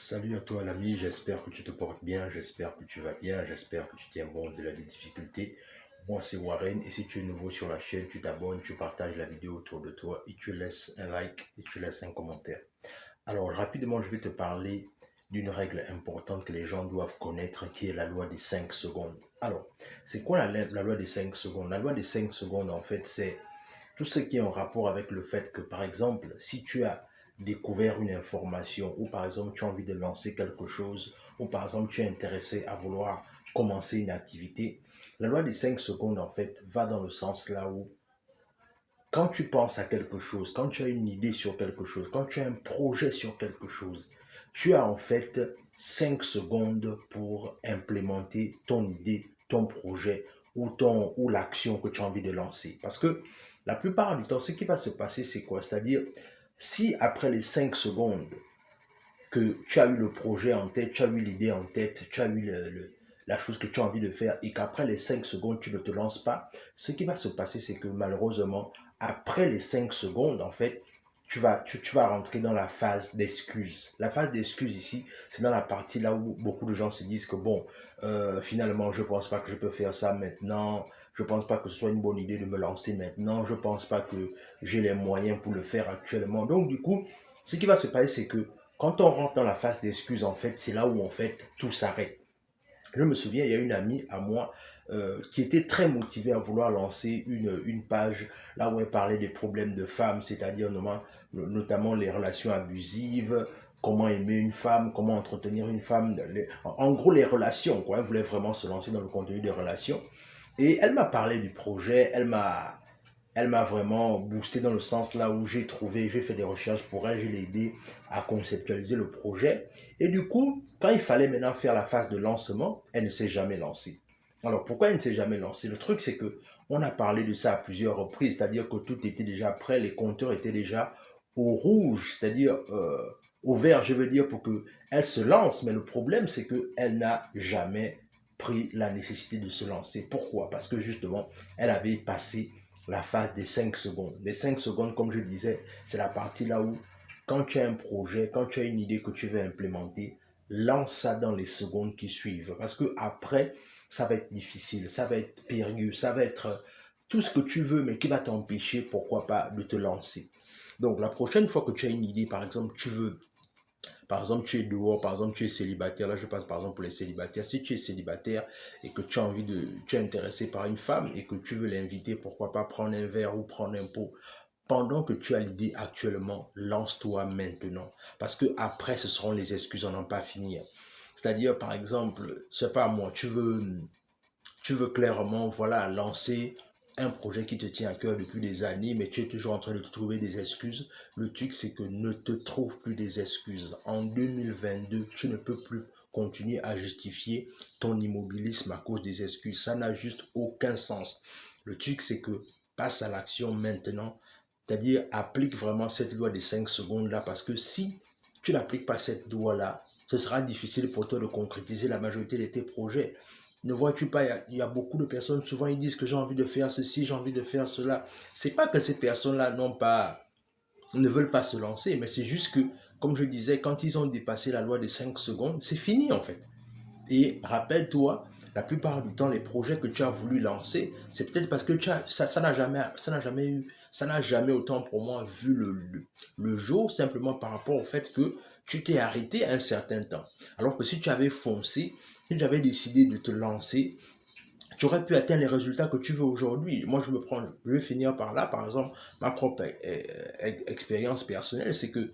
Salut à toi l'ami, j'espère que tu te portes bien, j'espère que tu vas bien, j'espère que tu tiens bon de la difficulté. Moi c'est Warren et si tu es nouveau sur la chaîne, tu t'abonnes, tu partages la vidéo autour de toi et tu laisses un like et tu laisses un commentaire. Alors rapidement je vais te parler d'une règle importante que les gens doivent connaître qui est la loi des 5 secondes. Alors c'est quoi la loi des 5 secondes? La loi des 5 secondes en fait c'est tout ce qui est en rapport avec le fait que, par exemple, si tu as découvert une information ou par exemple tu as envie de lancer quelque chose ou par exemple tu es intéressé à vouloir commencer une activité, la loi des 5 secondes en fait va dans le sens là où quand tu penses à quelque chose, quand tu as une idée sur quelque chose, quand tu as un projet sur quelque chose, tu as en fait 5 secondes pour implémenter ton idée, ton projet ou l'action que tu as envie de lancer. Parce que la plupart du temps, ce qui va se passer, c'est quoi? C'est-à-dire, si après les 5 secondes que tu as eu le projet en tête, tu as eu l'idée en tête, tu as eu la chose que tu as envie de faire et qu'après les 5 secondes, tu ne te lances pas, ce qui va se passer, c'est que malheureusement, après les 5 secondes, en fait, tu vas rentrer dans la phase d'excuse. La phase d'excuse ici, c'est dans la partie là où beaucoup de gens se disent que bon, finalement, je pense pas que je peux faire ça maintenant. Je pense pas que ce soit une bonne idée de me lancer maintenant. Je pense pas que j'ai les moyens pour le faire actuellement. Donc, du coup, ce qui va se passer, c'est que quand on rentre dans la phase d'excuse, en fait, c'est là où, en fait, tout s'arrête. Je me souviens, il y a une amie à moi qui était très motivée à vouloir lancer une page là où elle parlait des problèmes de femmes, c'est-à-dire notamment les relations abusives, comment aimer une femme, comment entretenir une femme, en gros les relations, quoi. Elle voulait vraiment se lancer dans le contenu des relations. Et elle m'a parlé du projet, elle m'a vraiment boosté dans le sens là où j'ai fait des recherches pour elle, je l'ai aidé à conceptualiser le projet. Et du coup, quand il fallait maintenant faire la phase de lancement, elle ne s'est jamais lancée. Alors pourquoi elle ne s'est jamais lancée? Le truc c'est que on a parlé de ça à plusieurs reprises, c'est-à-dire que tout était déjà prêt, les compteurs étaient déjà au rouge, c'est-à-dire au vert, je veux dire, pour que elle se lance. Mais le problème c'est que elle n'a jamais pris la nécessité de se lancer. Pourquoi? Parce que justement, elle avait passé la phase des 5 secondes. Les 5 secondes, comme je disais, c'est la partie là où, quand tu as un projet, quand tu as une idée que tu veux implémenter, lance ça dans les secondes qui suivent. Parce que après, ça va être difficile, ça va être périlleux, ça va être tout ce que tu veux, mais qui va t'empêcher, pourquoi pas, de te lancer. Donc, la prochaine fois que tu as une idée, par exemple, par exemple, tu es dehors, par exemple, tu es célibataire. Là, je passe par exemple pour les célibataires. Si tu es célibataire et que tu es intéressé par une femme et que tu veux l'inviter, pourquoi pas prendre un verre ou prendre un pot. Pendant que tu as l'idée actuellement, lance-toi maintenant. Parce que après, ce seront les excuses à n'en pas finir. C'est-à-dire, par exemple, je sais pas moi, tu veux clairement, voilà, lancer un projet qui te tient à cœur depuis des années, mais tu es toujours en train de te trouver des excuses. Le truc, c'est que ne te trouve plus des excuses. En 2022, tu ne peux plus continuer à justifier ton immobilisme à cause des excuses. Ça n'a juste aucun sens. Le truc, c'est que passe à l'action maintenant. C'est-à-dire, applique vraiment cette loi des 5 secondes là, parce que si tu n'appliques pas cette loi là, ce sera difficile pour toi de concrétiser la majorité de tes projets. Ne vois-tu pas, il y a beaucoup de personnes, souvent ils disent que j'ai envie de faire ceci, j'ai envie de faire cela. C'est pas que ces personnes-là ne veulent pas se lancer, mais c'est juste que, comme je disais, quand ils ont dépassé la loi des 5 secondes, c'est fini en fait. Et rappelle-toi, la plupart du temps, les projets que tu as voulu lancer, c'est peut-être parce que ça n'a jamais autant pour moi vu le jour, simplement par rapport au fait que tu t'es arrêté un certain temps. Alors que si tu avais foncé, si tu avais décidé de te lancer, tu aurais pu atteindre les résultats que tu veux aujourd'hui. Moi, je vais finir par là, par exemple, ma propre expérience personnelle, c'est que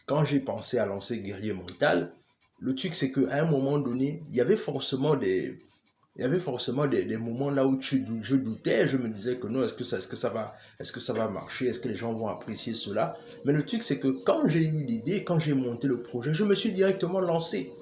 quand j'ai pensé à lancer Guerrier Mental, le truc, c'est qu'à un moment donné, il y avait forcément des moments là où je doutais, je me disais que non, est-ce que ça va marcher, est-ce que les gens vont apprécier cela. Mais le truc, c'est que quand j'ai eu l'idée, quand j'ai monté le projet, je me suis directement lancé.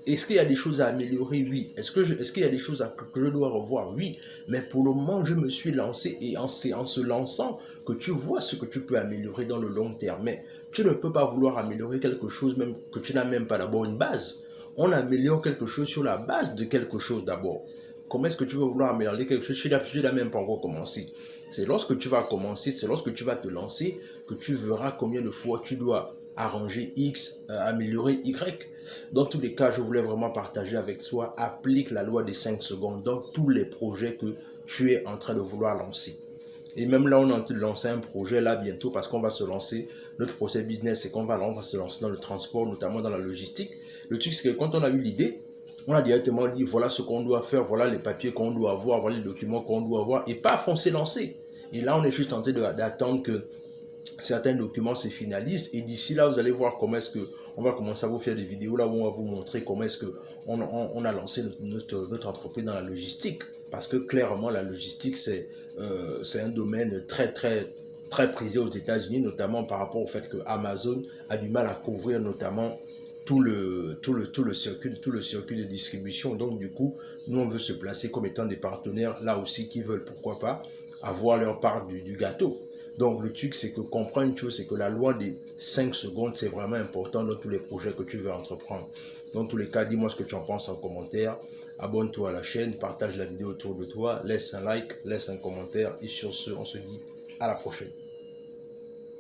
Est-ce qu'il y a des choses à améliorer? Oui. Est-ce qu'il y a des choses que je dois revoir? Oui. Mais pour le moment, je me suis lancé et c'est en se lançant que tu vois ce que tu peux améliorer dans le long terme. Mais tu ne peux pas vouloir améliorer quelque chose même que tu n'as même pas d'abord une base. On améliore quelque chose sur la base de quelque chose d'abord. Comment est-ce que tu veux vouloir améliorer quelque chose? Tu n'as même pas encore commencé. C'est lorsque tu vas commencer, c'est lorsque tu vas te lancer que tu verras combien de fois tu dois arranger X, améliorer Y. Dans tous les cas, je voulais vraiment partager avec toi, applique la loi des 5 secondes dans tous les projets que tu es en train de vouloir lancer. Et même là, on est en train de lancer un projet là bientôt parce qu'on va se lancer, notre projet business, c'est qu'on va se lancer dans le transport, notamment dans la logistique. Le truc, c'est que quand on a eu l'idée, on a directement dit voilà ce qu'on doit faire, voilà les papiers qu'on doit avoir, voilà les documents qu'on doit avoir, et paf, on s'est lancé. Et là, on est juste en train d'attendre que certains documents se finalisent, et d'ici là, vous allez voir comment est-ce que on va commencer à vous faire des vidéos là où on va vous montrer comment est-ce que on a lancé notre entreprise dans la logistique, parce que clairement la logistique c'est un domaine très prisé aux États-Unis, notamment par rapport au fait que Amazon a du mal à couvrir notamment tout le circuit de distribution. Donc du coup, nous on veut se placer comme étant des partenaires là aussi qui veulent, pourquoi pas, avoir leur part du gâteau. Donc le truc, c'est que comprendre une chose, c'est que la loi des 5 secondes, c'est vraiment important dans tous les projets que tu veux entreprendre. Dans tous les cas, dis-moi ce que tu en penses en commentaire. Abonne-toi à la chaîne, partage la vidéo autour de toi, laisse un like, laisse un commentaire. Et sur ce, on se dit à la prochaine.